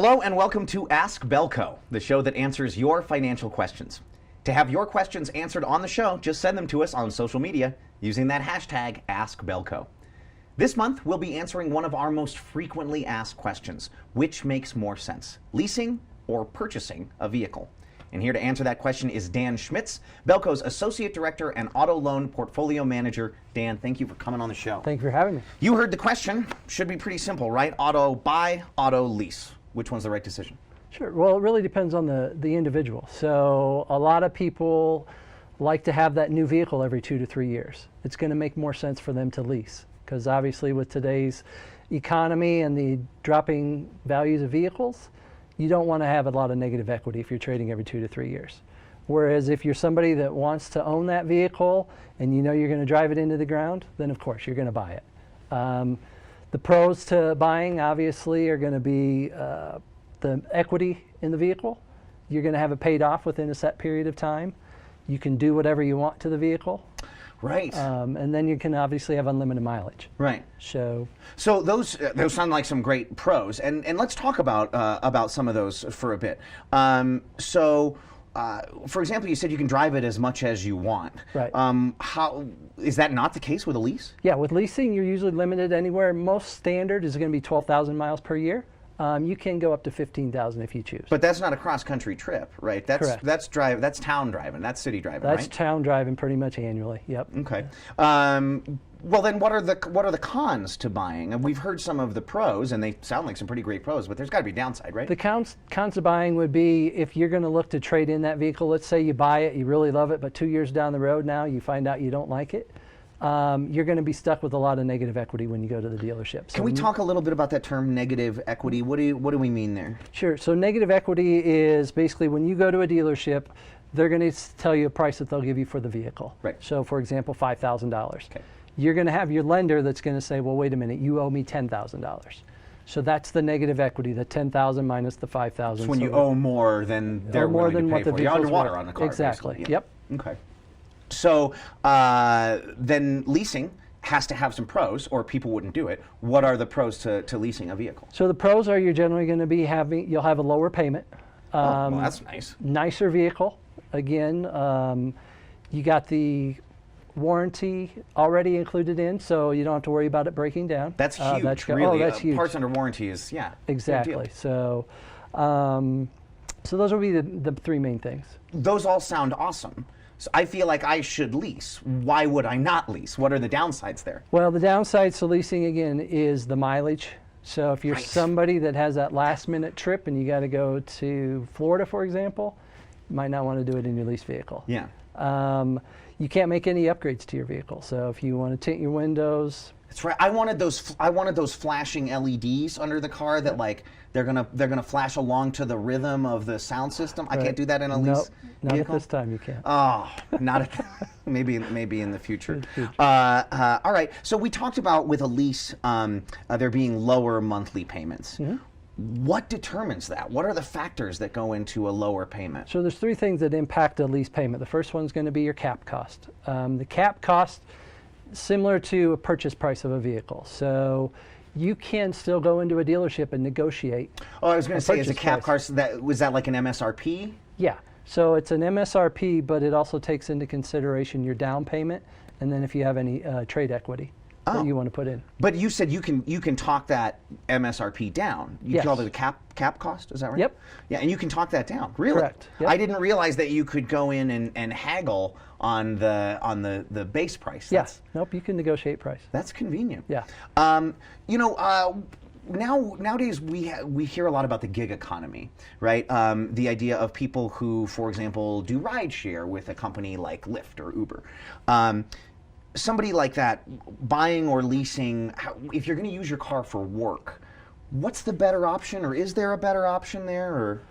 Hello and welcome to Ask Bellco, the show that answers your financial questions. To have your questions answered on the show, just send them to us on social media using that hashtag AskBellco. This month, we'll be answering one of our most frequently asked questions: which makes more sense, leasing or purchasing a vehicle? And here to answer that question is Dan Schmitz, Bellco's Associate Director and Auto Loan Portfolio Manager. Dan, thank you for coming on the show. Thank you for having me. You heard the question. Should be pretty simple, right? Auto buy, auto lease. Which one's the right decision? Sure. Well, it really depends on the individual. So a lot of people like to have that new vehicle every 2 to 3 years. It's going to make more sense for them to lease, because obviously with today's economy and the dropping values of vehicles, you don't want to have a lot of negative equity if you're trading every 2 to 3 years. Whereas if you're somebody that wants to own that vehicle and you know you're going to drive it into the ground, then of course you're going to buy it. The pros to buying obviously are going to be the equity in the vehicle. You're going to have it paid off within a set period of time. You can do whatever you want to the vehicle. Right. And then you can obviously have unlimited mileage. Right. So those sound like some great pros, and let's talk about some of those for a bit. For example, you said you can drive it as much as you want. Right. How is that not the case with a lease? Yeah, with leasing, you're usually limited anywhere. Most standard is going to be 12,000 miles per year. You can go up to 15,000 if you choose. But that's not a cross-country trip, right? Correct. That's town driving. That's city driving, That's right? town driving pretty much annually. Yep. Okay. Well, then, what are the cons to buying? And we've heard some of the pros, and they sound like some pretty great pros. But there's got to be a downside, right? The cons to buying would be if you're going to look to trade in that vehicle. Let's say you buy it, you really love it, but 2 years down the road now you find out you don't like it. You're going to be stuck with a lot of negative equity when you go to the dealership. So can we talk a little bit about that term, negative equity? What do we mean there? Sure. So negative equity is basically when you go to a dealership, they're going to tell you a price that they'll give you for the vehicle. Right. So for example, $5,000. Okay. You're going to have your lender that's going to say, well, wait a minute, you owe me $10,000. So that's the negative equity, the $10,000 minus the $5,000. So when you owe more than they're willing to pay for. You're underwater on the car. Exactly. Basically. Yeah. Yep. Okay. So then leasing has to have some pros, or people wouldn't do it. What are the pros to leasing a vehicle? So the pros are you're generally going to be you'll have a lower payment. Well, that's nice. Nicer vehicle. Again, you got the warranty already included in, so you don't have to worry about it breaking down. That's huge, really. That's huge. Parts under warranty is, yeah. Exactly. So those will be the three main things. Those all sound awesome. So I feel like I should lease. Why would I not lease? What are the downsides there? Well, the downsides to leasing, again, is the mileage. So if you're somebody that has that last-minute trip and you got to go to Florida, for example, you might not want to do it in your lease vehicle. Yeah. You can't make any upgrades to your vehicle. So if you want to tint your windows, that's right. I wanted those flashing LEDs under the car that they're gonna flash along to the rhythm of the sound system. Right. I can't do that in a lease not vehicle? at this time. You can't. Oh, not at maybe in the future. All right. So we talked about with a lease there being lower monthly payments. Mm-hmm. What determines that? What are the factors that go into a lower payment? So there's three things that impact a lease payment. The first one's going to be your cap cost. The cap cost, similar to a purchase price of a vehicle. So you can still go into a dealership and negotiate. Oh, I was going to say, is the cap cost, was that like an MSRP? Yeah. So it's an MSRP, but it also takes into consideration your down payment, and then if you have any trade equity that you want to put in. But you said you can talk that MSRP down. You call it a cap cost, is that right? Yep. Yeah, and you can talk that down. Really? Correct. Yep. I didn't realize that you could go in and haggle on the base price. Yes. Nope. You can negotiate price. That's convenient. Yeah. Nowadays we hear a lot about the gig economy, right? The idea of people who, for example, do rideshare with a company like Lyft or Uber. Somebody like that, buying or leasing, if you're going to use your car for work, what's the better option, or is there a better option there? Or?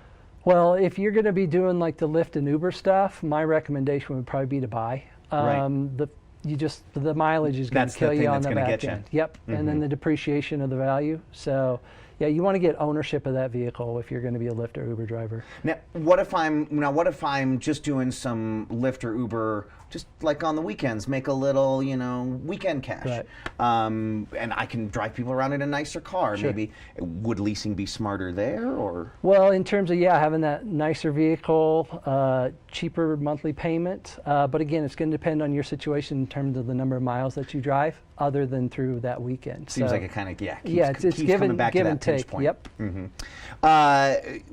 Well, if you're going to be doing like the Lyft and Uber stuff, my recommendation would probably be to buy. The mileage is going to kill you on the back end. Yep, mm-hmm. And then the depreciation of the value. So, yeah, you want to get ownership of that vehicle if you're going to be a Lyft or Uber driver. Now, what if I'm just doing some Lyft or Uber just like on the weekends, make a little, weekend cash. Right. And I can drive people around in a nicer car. Sure. Maybe would leasing be smarter there, or? Well, in terms of having that nicer vehicle, cheaper monthly payment. But again, it's going to depend on your situation in terms of the number of miles that you drive, other than through that weekend. Seems like it kind of keeps it's give coming back and to that pinch take. point. Yep.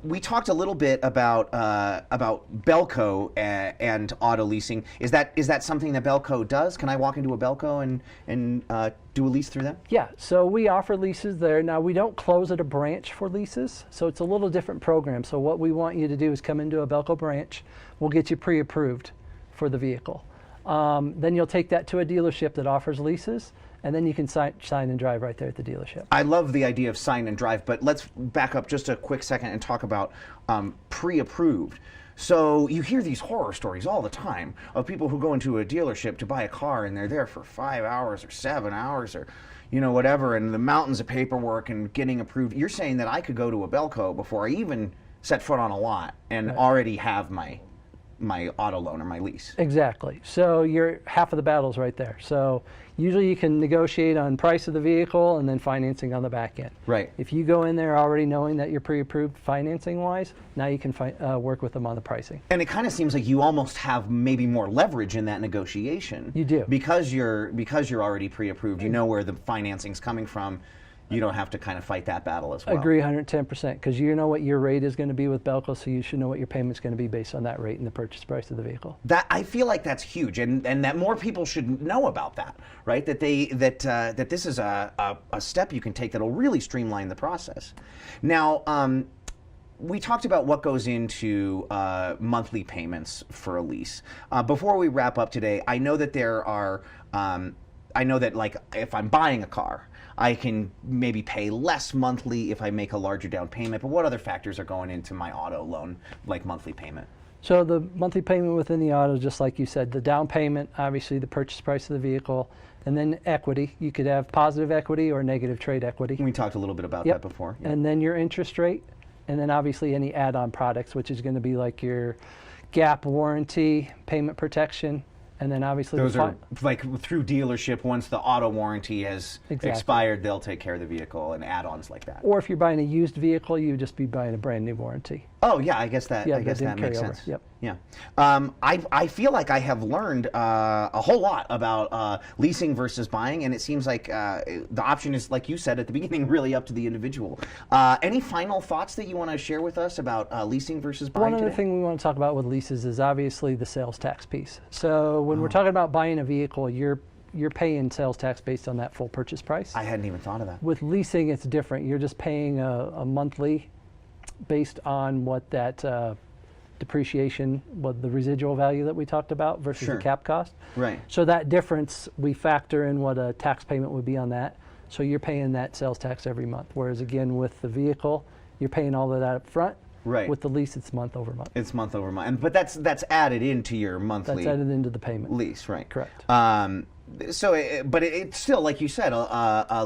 We talked a little bit about Bellco and auto leasing. Is that something that Bellco does? Can I walk into a Bellco and do a lease through them? Yeah, so we offer leases there. Now, we don't close at a branch for leases, so it's a little different program. So what we want you to do is come into a Bellco branch. We'll get you pre-approved for the vehicle. Then you'll take that to a dealership that offers leases, and then you can sign and drive right there at the dealership. I love the idea of sign and drive, but let's back up just a quick second and talk about pre-approved. So you hear these horror stories all the time of people who go into a dealership to buy a car and they're there for 5 hours or 7 hours or whatever, and the mountains of paperwork and getting approved. You're saying that I could go to a Bellco before I even set foot on a lot and already have my auto loan or my lease. Exactly. So you're half of the battle's right there. So usually you can negotiate on price of the vehicle and then financing on the back end. Right. If you go in there already knowing that you're pre-approved financing wise, now you can work with them on the pricing. And it kind of seems like you almost have maybe more leverage in that negotiation. You do. Because you're already pre-approved. You know where the financing's coming from. You don't have to kind of fight that battle as well. Agree 110%, because you know what your rate is going to be with Bellco, so you should know what your payment's going to be based on that rate and the purchase price of the vehicle. That I feel like that's huge, and that more people should know about that, right? That this is a step you can take that'll really streamline the process. Now, we talked about what goes into monthly payments for a lease. Before we wrap up today, I know that there are. I know that, like, if I'm buying a car, I can maybe pay less monthly if I make a larger down payment. But what other factors are going into my auto loan, like monthly payment? So the monthly payment within the auto, just like you said, the down payment, obviously the purchase price of the vehicle, and then equity. You could have positive equity or negative trade equity. We talked a little bit about that before. Yep. And then your interest rate, and then obviously any add-on products, which is going to be like your gap warranty, payment protection. And then obviously those are like through dealership. Once the auto warranty has expired, they'll take care of the vehicle and add-ons like that. Or if you're buying a used vehicle, you would just be buying a brand new warranty. Oh yeah, I guess that makes sense. Yep. Yeah. I feel like I have learned a whole lot about leasing versus buying, and it seems like the option is, like you said at the beginning, really up to the individual. Any final thoughts that you want to share with us about leasing versus buying One other thing we want to talk about with leases is obviously the sales tax piece. So when we're talking about buying a vehicle, you're paying sales tax based on that full purchase price. I hadn't even thought of that. With leasing, it's different. You're just paying a monthly based on what that depreciation, what the residual value that we talked about versus the cap cost. Right. So that difference, we factor in what a tax payment would be on that. So you're paying that sales tax every month. Whereas again, with the vehicle, you're paying all of that up front. Right. With the lease, it's month over month. It's month over month, but that's added into your monthly. That's added into the payment. Lease, right? Correct. But it's still, like you said,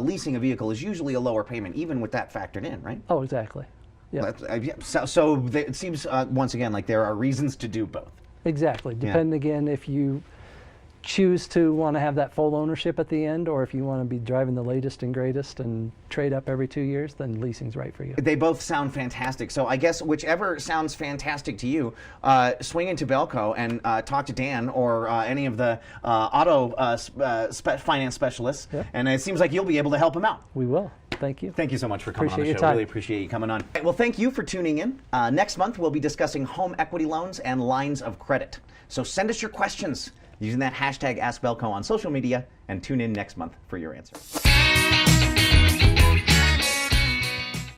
leasing a vehicle is usually a lower payment, even with that factored in, right? Oh, exactly. Yeah. So it seems once again like there are reasons to do both. Exactly. Depending again if you choose to want to have that full ownership at the end, or if you want to be driving the latest and greatest and trade up every 2 years, then leasing's right for you. They both sound fantastic. So I guess whichever sounds fantastic to you, swing into Bellco and talk to Dan or any of the auto finance specialists. Yep. And it seems like you'll be able to help them out. We will. Thank you. Thank you so much for coming on the Appreciate show. your time. Really appreciate you coming on. Well, thank you for tuning in. Next month, we'll be discussing home equity loans and lines of credit. So send us your questions using that hashtag AskBellco on social media, and tune in next month for your answer.